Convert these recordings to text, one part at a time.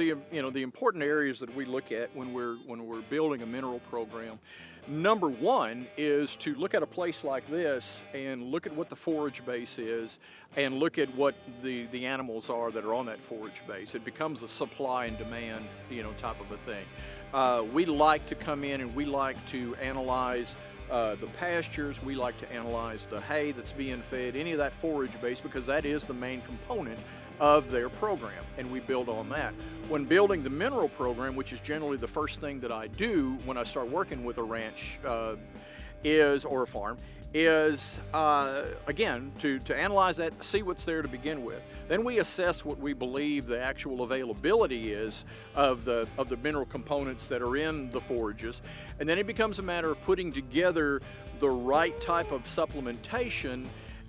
the important areas that we look at when we're building a mineral program, number one is to look at a place like this and look at what the forage base is, and look at what the animals are that are on that forage base. It becomes a supply and demand, type of a thing. We like to come in and we like to analyze the pastures. We like to analyze the hay that's being fed, any of that forage base, because that is the main component of their program, and we build on that. When building the mineral program, which is generally the first thing that I do when I start working with a ranch or a farm, is again to analyze that, see what's there to begin with. Then we assess what we believe the actual availability is of the mineral components that are in the forages, and then it becomes a matter of putting together the right type of supplementation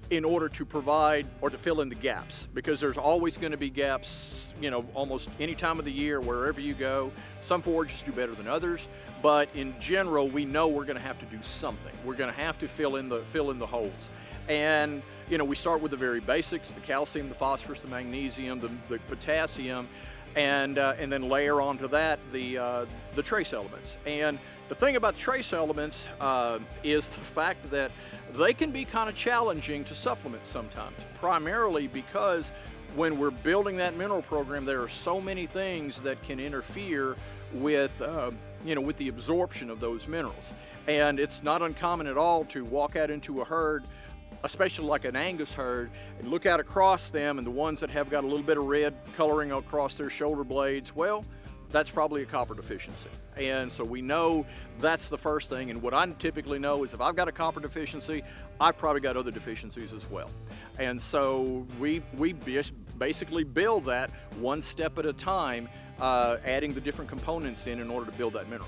in order to provide or to fill in the gaps, because there's always going to be gaps, almost any time of the year, wherever you go. Some forages do better than others, but in general, we know we're going to have to do something. We're going to have to fill in the holes. And we start with the very basics: the calcium, the phosphorus, the magnesium, the potassium, and then layer onto that the trace elements. And the thing about trace elements is the fact that they can be kind of challenging to supplement sometimes, primarily because when we're building that mineral program, there are so many things that can interfere with with the absorption of those minerals. And it's not uncommon at all to walk out into a herd, especially like an Angus herd, and look out across them, and the ones that have got a little bit of red coloring across their shoulder blades, well, that's probably a copper deficiency. And so we know that's the first thing. And what I typically know is if I've got a copper deficiency, I've probably got other deficiencies as well. And so we basically build that one step at a time, adding the different components in order to build that mineral.